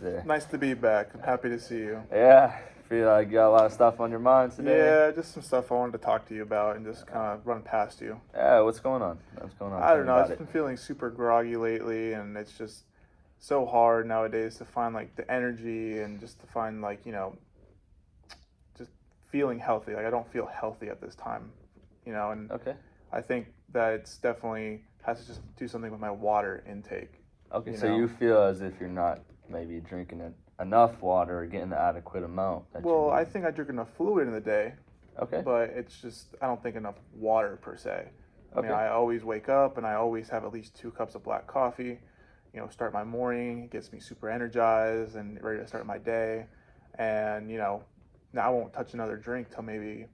There. Nice to be back. I'm happy to see you. Yeah, feel like you got a lot of stuff on your mind today. Yeah, just some stuff I wanted to talk to you about and just kind of run past you. Yeah, what's going on? What's going on? I Tell don't me know. I've about just it. been feeling super groggy lately, and it's just so hard nowadays to find like the energy and just to find like, just feeling healthy. Like I don't feel healthy at this time, and Okay. I think that it's definitely has to just do something with my water intake. Okay, you so know? you feel as if you're not maybe drinking enough water or getting the adequate amount that you Well, need. I think I drink enough fluid in the day, Okay. but it's just I don't think enough water per se. I mean, Okay. I always wake up and I always have at least 2 cups of black coffee. Start my morning, it gets me super energized and ready to start my day. And now I won't touch another drink till maybe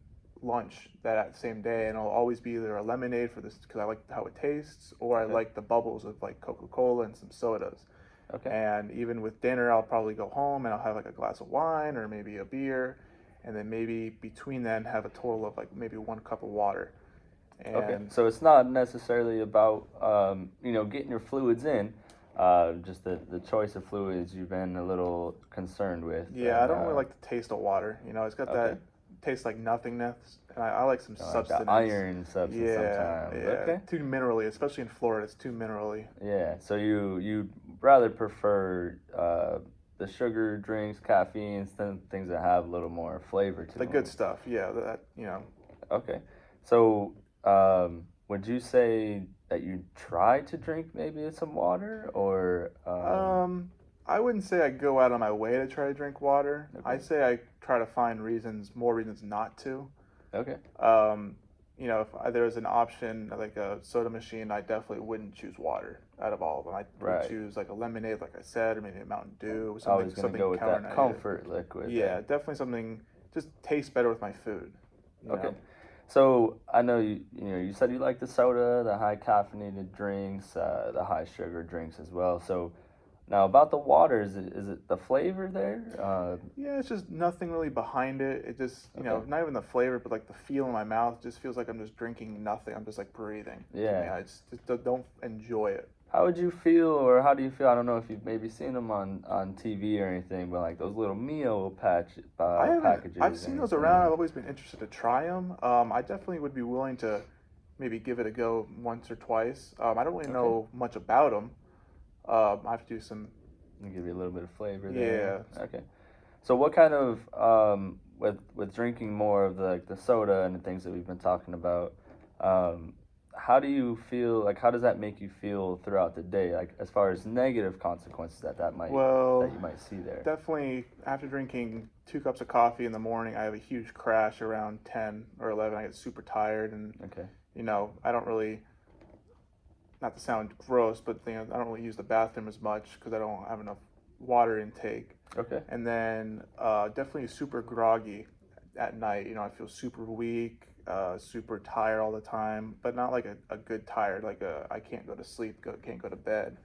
lunch that same day, and it'll always be either a lemonade for this because I like how it tastes, or I Okay. like the bubbles of like Coca-Cola and some sodas. Okay. And even with dinner, I'll probably go home and I'll have like a glass of wine or maybe a beer, and then maybe between then have a total of like maybe 1 cup of water. Okay. And So it's not necessarily about getting your fluids in. Just the choice of fluids you've been a little concerned with. yeah, I And, don't really like the taste of water. It's got Okay. that taste like nothingness, and I like some Like substance. the iron substance Yeah, sometimes. yeah. Okay. Too minerally, especially in Florida. It's too minerally. Yeah. So you rather prefer the sugar drinks, caffeine, things that have a little more flavor to The them. good stuff. Yeah, Okay. So would you say that you try to drink maybe some water or I wouldn't say I go out of my way to try to drink water. Okay. I say I try to find more reasons not to. Okay. If there was an option like a soda machine, I definitely wouldn't choose water out of all of them. I would Right. choose like a lemonade, like I said, or maybe a Mountain Dew, Always gonna something go with that carbonated. comfort liquid. Yeah, definitely something just tastes better with my food. Okay. So I know you said you like the soda, the high caffeinated drinks, the high sugar drinks as well. So now about the water, is it the flavor there? Yeah, it's just nothing really behind it. It just, Okay. not even the flavor, but like the feel in my mouth just feels like I'm just drinking nothing. I'm just like breathing. Yeah. I just don't enjoy it. How would you feel, or how do you feel? I don't know if you've maybe seen them on TV or anything, but like those little meal I haven't. packages. I've seen and those around. I've always been interested to try them. I definitely would be willing to maybe give it a go once or twice. I don't really know much about them. I have to do some. Give you a little bit of flavor Yeah. there. Okay. So what kind of with drinking more of the soda and the things that we've been talking about, how do you feel? Like, how does that make you feel throughout the day? Like, as far as negative consequences that Well, you might see there. definitely after drinking 2 cups of coffee in the morning, I have a huge crash around 10 or 11. I get super tired, and Okay. I don't really. Not to sound gross, but I don't really use the bathroom as much because I don't have enough water intake. Okay. And then definitely super groggy at night. I feel super weak, super tired all the time, but not like a good tired, like I can't go to sleep, can't go to bed.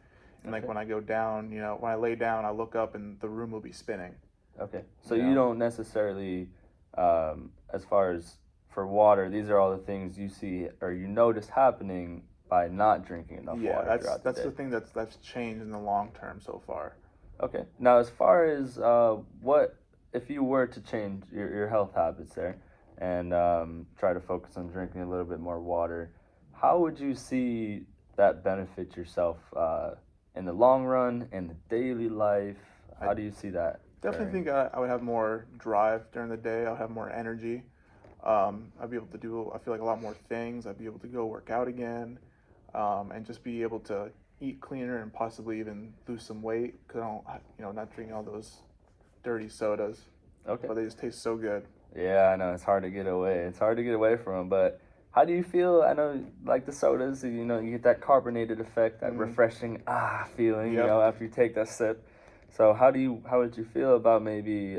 And like Okay. when I go down, when I lay down, I look up and the room will be spinning. Okay. So You you know? don't necessarily, as far as for water, these are all the things you see or you notice happening by not drinking enough Yeah, water throughout that's the the day. thing that's changed in the long term so far. Okay. Now, as far as what if you were to change your health habits there and try to focus on drinking a little bit more water, how would you see that benefit yourself in the long run, in the daily life? How I do you see that? definitely think I would have more drive during the day. I'll have more energy. I'd be able to do, I feel like, a lot more things. I'd be able to go work out again, and just be able to eat cleaner and possibly even lose some weight because I don't, not drinking all those dirty sodas, Okay. but they just taste so good. Yeah, I know it's hard to get away. It's hard to get away from them, but how do you feel? I know, like the sodas, you get that carbonated effect, that refreshing feeling, Yep. after you take that sip. So how would you feel about maybe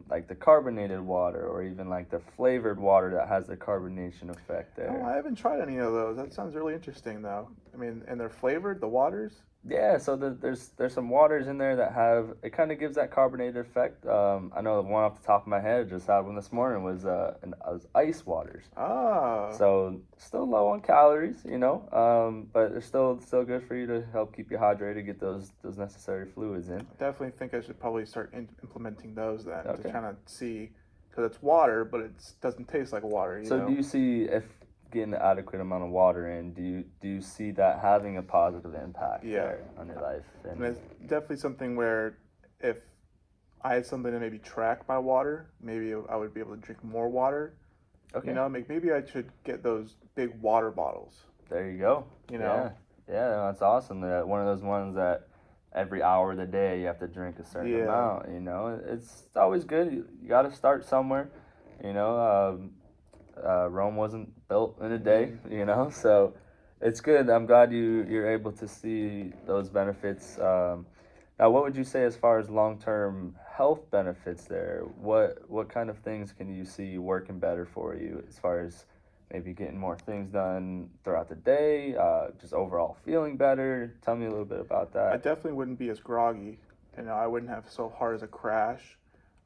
like the carbonated water or even like the flavored water that has the carbonation effect Oh, there? I haven't tried any of those. That sounds really interesting, though. I mean, and they're flavored, the waters? Yeah, so there's some waters in there that have it kind of gives that carbonated effect. I know the one off the top of my head just had one this morning was ice waters. Ah, So still low on calories, but they're still good for you to help keep you hydrated, get those necessary fluids in. I definitely think I should probably start implementing those then to Okay. kind of see, because it's water, but it doesn't taste like water, you So do know? you see if getting the adequate amount of water in, do you see that having a positive impact Yeah. there on your life? And it's definitely something where if I had something to maybe track my water, maybe I would be able to drink more water. You Okay, know, maybe I should get those big water bottles. there you go. You Yeah, know, yeah, that's awesome. That one of those ones that every hour of the day you have to drink a certain yeah, amount. It's always good. You got to start somewhere. You know, Rome wasn't built in a day. mm, So it's good. I'm glad you're able to see those benefits. Now, what would you say as far as long term health benefits there? What kind of things can you see working better for you as far as maybe getting more things done throughout the day, just overall feeling better? Tell me a little bit about I that. definitely wouldn't be as groggy. You know, I wouldn't have so hard as a crash.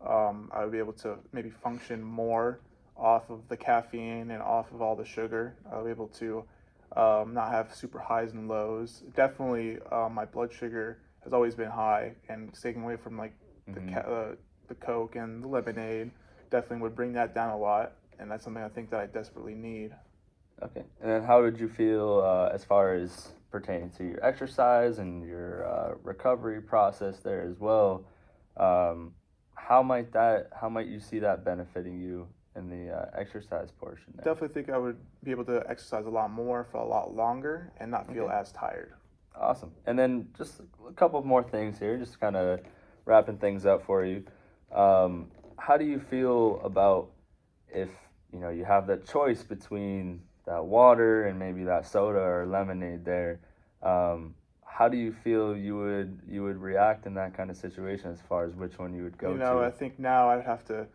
I would be able to maybe function more off of the caffeine and off of all the sugar. I'll be able to not have super highs and lows. Definitely, my blood sugar has always been high, and staying away from like the Hmm. the Coke and the lemonade definitely would bring that down a lot. And that's something I think that I desperately need. Okay. And then how did you feel as far as pertaining to your exercise and your recovery process there as well? Um, how might you see that benefiting you in the exercise portion there? Definitely think I would be able to exercise a lot more for a lot longer and not feel Okay. as tired. Awesome. And then just a couple more things here, just kind of wrapping things up for you. How do you feel about if you have that choice between that water and maybe that soda or lemonade there? How do you feel you would react in that kind of situation as far as which one you would You go know, I to? think now I'd have to,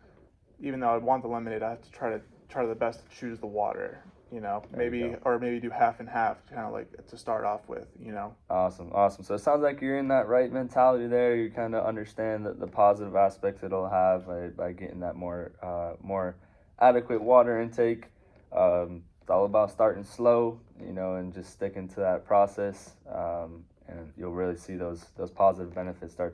even though I want the lemonade, I have to try the best to choose the water. You know, There you go. maybe do half and half, kind of like to start off with. You know, Awesome, awesome. So it sounds like you're in that right mentality there. You kind of understand the positive aspects it'll have by getting that more adequate water intake. It's all about starting slow, and just sticking to that process, and you'll really see those positive benefits start